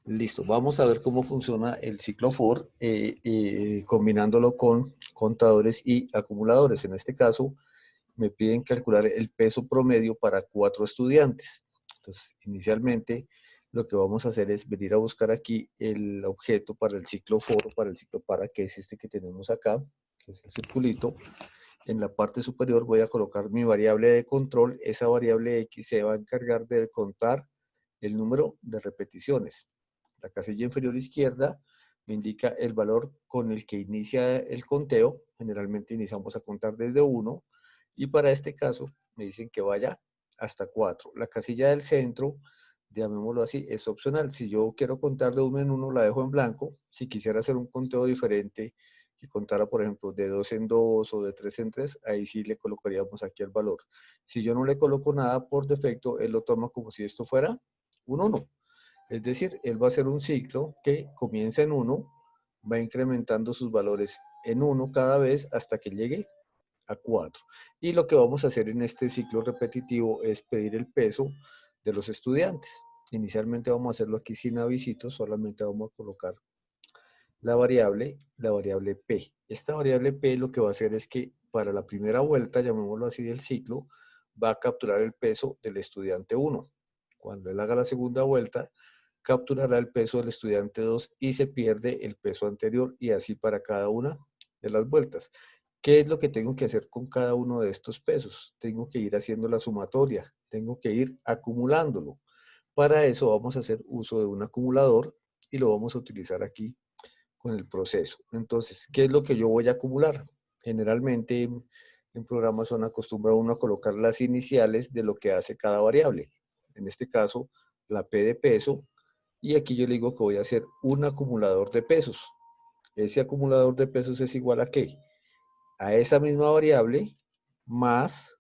Listo, vamos a ver cómo funciona el ciclo for combinándolo con contadores y acumuladores. En este caso, me piden calcular el peso promedio para 4 estudiantes. Entonces, inicialmente, lo que vamos a hacer es venir a buscar aquí el objeto para el ciclo for, para el ciclo para, que es este que tenemos acá, que es el circulito. En la parte superior voy a colocar mi variable de control. Esa variable X se va a encargar de contar el número de repeticiones. La casilla inferior izquierda me indica el valor con el que inicia el conteo. Generalmente iniciamos a contar desde 1 y para este caso me dicen que vaya hasta 4. La casilla del centro, llamémoslo así, es opcional. Si yo quiero contar de 1 en 1, la dejo en blanco. Si quisiera hacer un conteo diferente, que contara, por ejemplo, de 2 en 2 o de 3 en 3, ahí sí le colocaríamos aquí el valor. Si yo no le coloco nada por defecto, él lo toma como si esto fuera un 1. Es decir, él va a hacer un ciclo que comienza en 1, va incrementando sus valores en 1 cada vez hasta que llegue a 4. Y lo que vamos a hacer en este ciclo repetitivo es pedir el peso de los estudiantes. Inicialmente vamos a hacerlo aquí sin avisitos, solamente vamos a colocar la variable P. Esta variable P lo que va a hacer es que para la primera vuelta, llamémoslo así, del ciclo, va a capturar el peso del estudiante 1. Cuando él haga la segunda vuelta, capturará el peso del estudiante 2 y se pierde el peso anterior y así para cada una de las vueltas. ¿Qué es lo que tengo que hacer con cada uno de estos pesos? Tengo que ir haciendo la sumatoria, tengo que ir acumulándolo. Para eso vamos a hacer uso de un acumulador y lo vamos a utilizar aquí con el proceso. Entonces, ¿qué es lo que yo voy a acumular? Generalmente en programas son acostumbrado uno a colocar las iniciales de lo que hace cada variable. En este caso, la P de peso. Y aquí yo le digo que voy a hacer un acumulador de pesos. Ese acumulador de pesos es igual a ¿qué? A esa misma variable más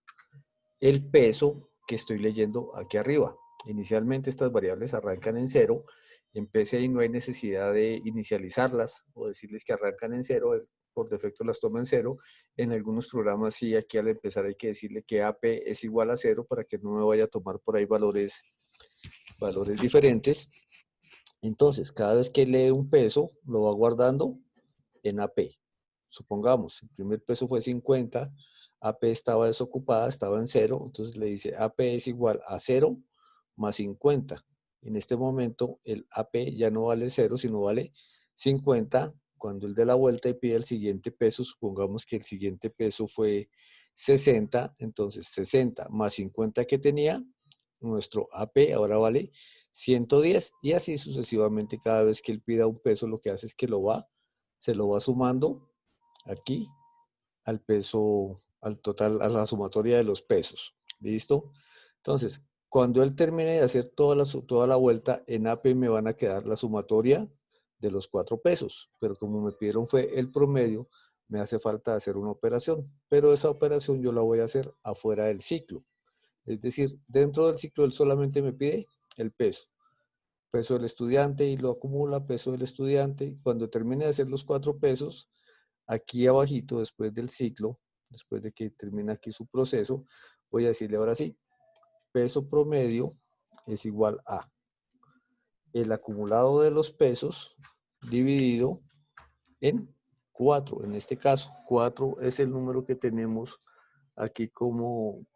el peso que estoy leyendo aquí arriba. Inicialmente estas variables arrancan en 0. En PCI no hay necesidad de inicializarlas o decirles que arrancan en 0. Por defecto las toma en 0. En algunos programas sí, aquí al empezar hay que decirle que AP es igual a 0 para que no me vaya a tomar por ahí valores diferentes. Entonces, cada vez que lee un peso, lo va guardando en AP. Supongamos, el primer peso fue 50, AP estaba desocupada, estaba en 0, entonces le dice AP es igual a 0 más 50. En este momento el AP ya no vale 0, sino vale 50. Cuando él dé la vuelta y pide el siguiente peso, supongamos que el siguiente peso fue 60, entonces 60 más 50 que tenía, nuestro AP ahora vale 110 y así sucesivamente cada vez que él pida un peso lo que hace es que se lo va sumando aquí al peso, al total, a la sumatoria de los pesos. ¿Listo? Entonces, cuando él termine de hacer toda la vuelta, en AP me van a quedar la sumatoria de los 4 pesos, pero como me pidieron fue el promedio, me hace falta hacer una operación, pero esa operación yo la voy a hacer afuera del ciclo. Es decir, dentro del ciclo él solamente me pide el peso del estudiante y lo acumula, peso del estudiante. Cuando termine de hacer los 4 pesos, aquí abajito, después del ciclo, después de que termine aquí su proceso, voy a decirle ahora sí, peso promedio es igual a el acumulado de los pesos dividido en 4. En este caso, 4 es el número que tenemos aquí como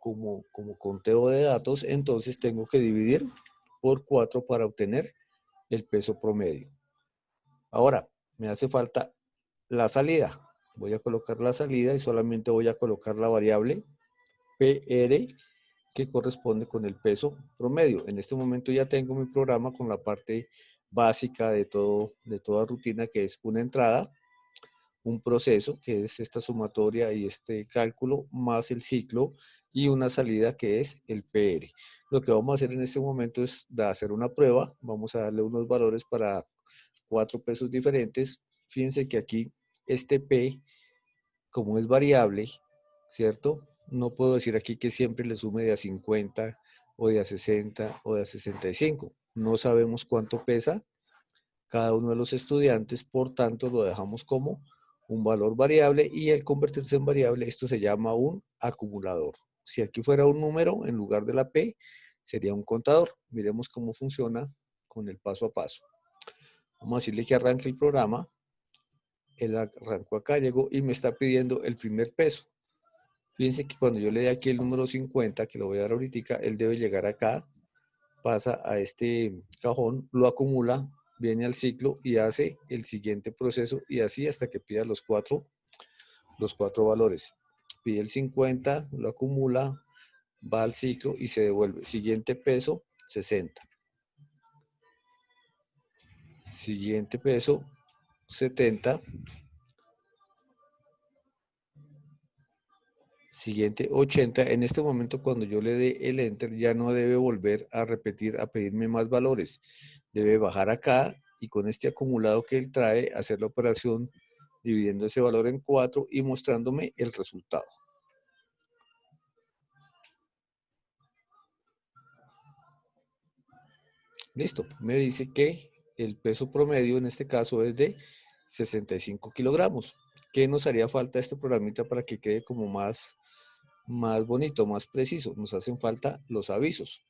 conteo de datos, entonces tengo que dividir por 4 para obtener el peso promedio. Ahora, me hace falta la salida. Voy a colocar la salida y solamente voy a colocar la variable PR que corresponde con el peso promedio. En este momento ya tengo mi programa con la parte básica de toda rutina, que es una entrada, un proceso, que es esta sumatoria y este cálculo, más el ciclo, y una salida que es el PR. Lo que vamos a hacer en este momento es hacer una prueba. Vamos a darle unos valores para 4 pesos diferentes. Fíjense que aquí este P, como es variable, ¿cierto? No puedo decir aquí que siempre le sume de a 50 o de a 60 o de a 65. No sabemos cuánto pesa cada uno de los estudiantes, por tanto lo dejamos como un valor variable y al convertirse en variable esto se llama un acumulador. Si aquí fuera un número en lugar de la P, sería un contador. Miremos cómo funciona con el paso a paso. Vamos a decirle que arranque el programa. Él arrancó acá, llegó y me está pidiendo el primer peso. Fíjense que cuando yo le dé aquí el número 50, que lo voy a dar ahorita, él debe llegar acá, pasa a este cajón, lo acumula, viene al ciclo y hace el siguiente proceso y así hasta que pida los cuatro valores. Pide el 50, lo acumula, va al ciclo y se devuelve. Siguiente peso, 60. Siguiente peso, 70. Siguiente, 80. En este momento, cuando yo le dé el enter, ya no debe volver a repetir, a pedirme más valores. Debe bajar acá y con este acumulado que él trae, hacer la operación dividiendo ese valor en 4 y mostrándome el resultado. Listo, me dice que el peso promedio en este caso es de 65 kilogramos. ¿Qué nos haría falta este programita para que quede como más bonito, más preciso? Nos hacen falta los avisos.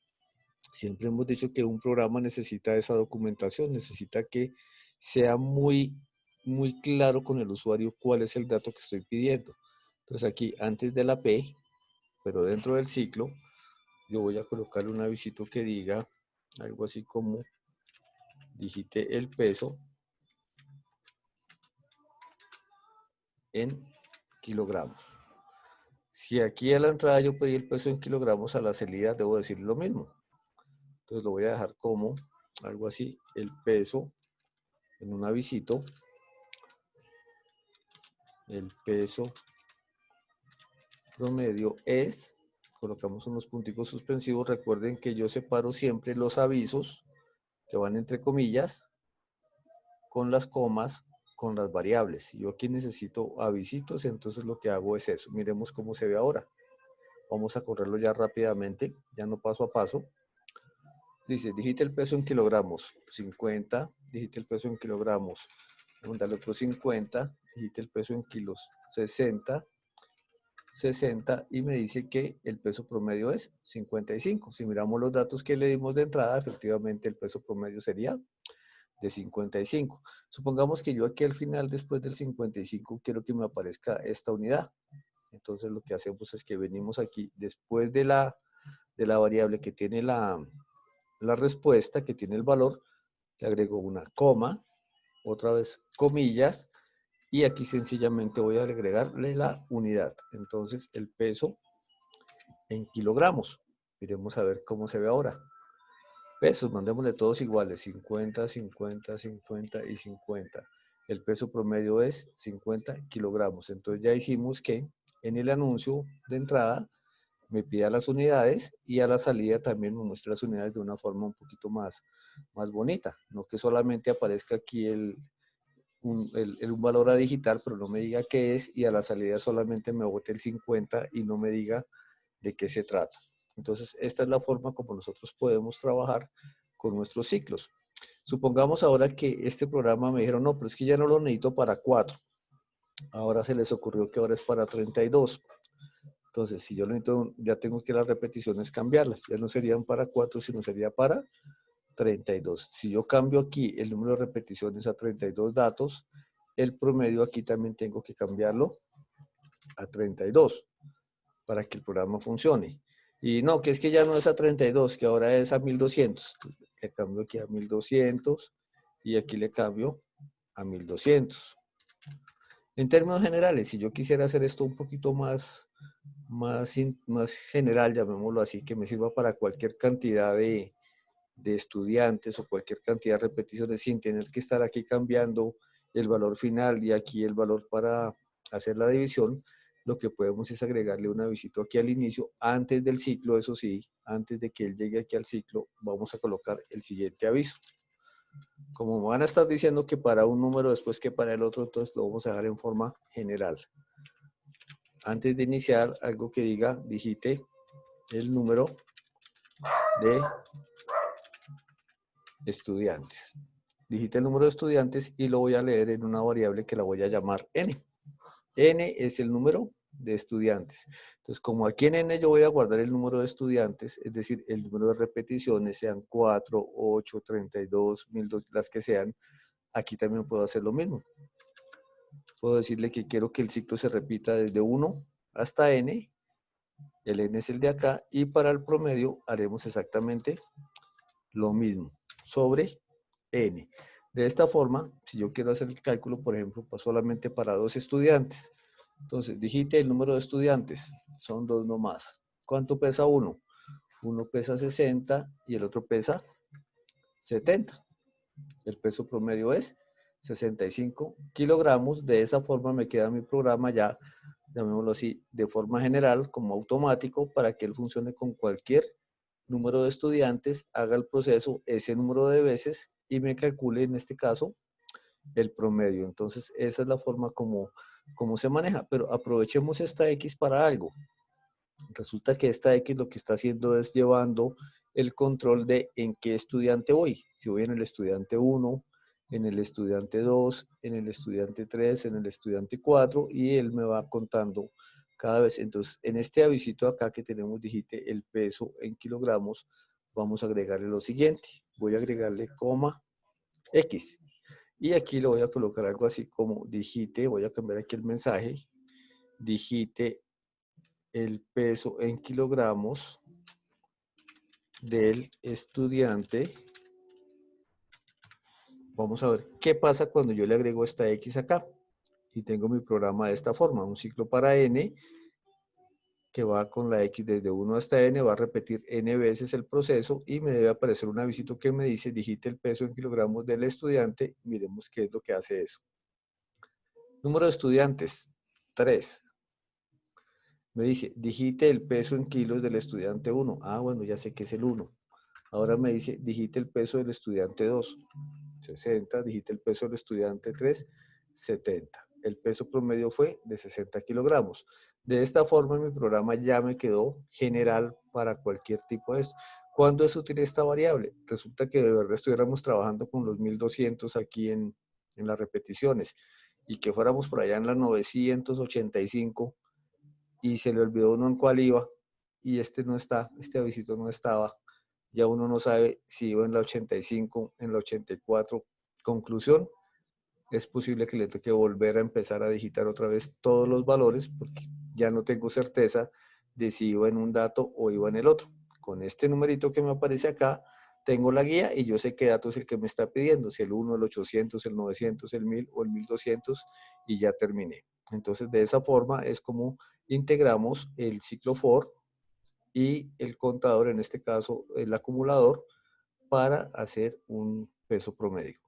Siempre hemos dicho que un programa necesita esa documentación, necesita que sea muy claro con el usuario cuál es el dato que estoy pidiendo. Entonces aquí, antes de la P, pero dentro del ciclo, yo voy a colocarle un avisito que diga algo así como digite el peso en kilogramos. Si aquí a la entrada yo pedí el peso en kilogramos, a la salida debo decir lo mismo. Entonces lo voy a dejar como algo así, el peso en un avisito, el peso promedio es, colocamos unos punticos suspensivos. Recuerden que yo separo siempre los avisos que van entre comillas con las comas, con las variables. Si yo aquí necesito avisitos, entonces lo que hago es eso. Miremos cómo se ve ahora. Vamos a correrlo ya rápidamente, ya no paso a paso. Dice, digite el peso en kilogramos, 50, digite el peso en kilogramos, vamos a darle otro 50, digite el peso en kilos, 60, 60 y me dice que el peso promedio es 55. Si miramos los datos que le dimos de entrada, efectivamente el peso promedio sería de 55. Supongamos que yo aquí al final, después del 55, quiero que me aparezca esta unidad. Entonces lo que hacemos es que venimos aquí, después de la variable que tiene la respuesta, que tiene el valor, le agrego una coma, otra vez comillas, y aquí sencillamente voy a agregarle la unidad. Entonces el peso en kilogramos. Miremos a ver cómo se ve ahora. Pesos, mandémosle todos iguales, 50, 50, 50 y 50. El peso promedio es 50 kilogramos. Entonces ya hicimos que en el anuncio de entrada me pida las unidades y a la salida también me muestre las unidades de una forma un poquito más bonita. No que solamente aparezca aquí un valor a digitar, pero no me diga qué es, y a la salida solamente me bote el 50 y no me diga de qué se trata. Entonces, esta es la forma como nosotros podemos trabajar con nuestros ciclos. Supongamos ahora que este programa me dijeron, no, pero es que ya no lo necesito para 4. Ahora se les ocurrió que ahora es para 32. Entonces, si yo necesito, ya tengo que las repeticiones cambiarlas. Ya no serían para 4, sino sería para 32. Si yo cambio aquí el número de repeticiones a 32 datos, el promedio aquí también tengo que cambiarlo a 32 para que el programa funcione. Y no, que es que ya no es a 32, que ahora es a 1200. Le cambio aquí a 1200 y aquí le cambio a 1200. En términos generales, si yo quisiera hacer esto un poquito más general, llamémoslo así, que me sirva para cualquier cantidad de estudiantes o cualquier cantidad de repeticiones sin tener que estar aquí cambiando el valor final y aquí el valor para hacer la división, lo que podemos es agregarle un avisito aquí al inicio, antes del ciclo, eso sí, antes de que él llegue aquí al ciclo, vamos a colocar el siguiente aviso. Como me van a estar diciendo que para un número después que para el otro, entonces lo vamos a dejar en forma general. Antes de iniciar, algo que diga, digite el número de estudiantes. Digite el número de estudiantes y lo voy a leer en una variable que la voy a llamar n. N es el número de estudiantes. Entonces, como aquí en n yo voy a guardar el número de estudiantes, es decir, el número de repeticiones, sean 4, 8, 32, 1002, las que sean, aquí también puedo hacer lo mismo. Puedo decirle que quiero que el ciclo se repita desde 1 hasta n, el n es el de acá, y para el promedio haremos exactamente lo mismo, sobre n. De esta forma, si yo quiero hacer el cálculo, por ejemplo, solamente para 2 estudiantes, entonces digite el número de estudiantes, son 2 nomás. ¿Cuánto pesa uno? Uno pesa 60 y el otro pesa 70. El peso promedio es 65 kilogramos. De esa forma me queda mi programa ya, llamémoslo así, de forma general, como automático, para que él funcione con cualquier número de estudiantes, haga el proceso ese número de veces y me calcule, en este caso, el promedio. Entonces, esa es la forma como se maneja. Pero aprovechemos esta X para algo. Resulta que esta X lo que está haciendo es llevando el control de en qué estudiante voy. Si voy en el estudiante 1, en el estudiante 2, en el estudiante 3, en el estudiante 4, y él me va contando cada vez. Entonces, en este avisito acá que tenemos, digite el peso en kilogramos, vamos a agregarle lo siguiente. Voy a agregarle coma X. Y aquí le voy a colocar algo así como digite, voy a cambiar aquí el mensaje, digite el peso en kilogramos del estudiante. Vamos a ver qué pasa cuando yo le agrego esta X acá. Y tengo mi programa de esta forma, un ciclo para n, que va con la X desde 1 hasta n, va a repetir n veces el proceso y me debe aparecer un avisito que me dice digite el peso en kilogramos del estudiante. Miremos qué es lo que hace eso. Número de estudiantes, 3. Me dice, digite el peso en kilos del estudiante 1. Ah, bueno, ya sé que es el 1. Ahora me dice, digite el peso del estudiante 2. 60. Digite el peso del estudiante 3. 70. El peso promedio fue de 60 kilogramos. De esta forma, mi programa ya me quedó general para cualquier tipo de esto. ¿Cuándo es útil esta variable? Resulta que de verdad estuviéramos trabajando con los 1200 aquí en las repeticiones y que fuéramos por allá en las 985 y se le olvidó uno en cuál iba y este no está, este avisito no estaba, ya uno no sabe si iba en la 85, en la 84. Conclusión, es posible que le toque volver a empezar a digitar otra vez todos los valores porque ya no tengo certeza de si iba en un dato o iba en el otro. Con este numerito que me aparece acá, tengo la guía y yo sé qué dato es el que me está pidiendo, si el 1, el 800, el 900, el 1000 o el 1200 y ya terminé. Entonces, de esa forma es como integramos el ciclo for y el contador, en este caso el acumulador, para hacer un peso promedio.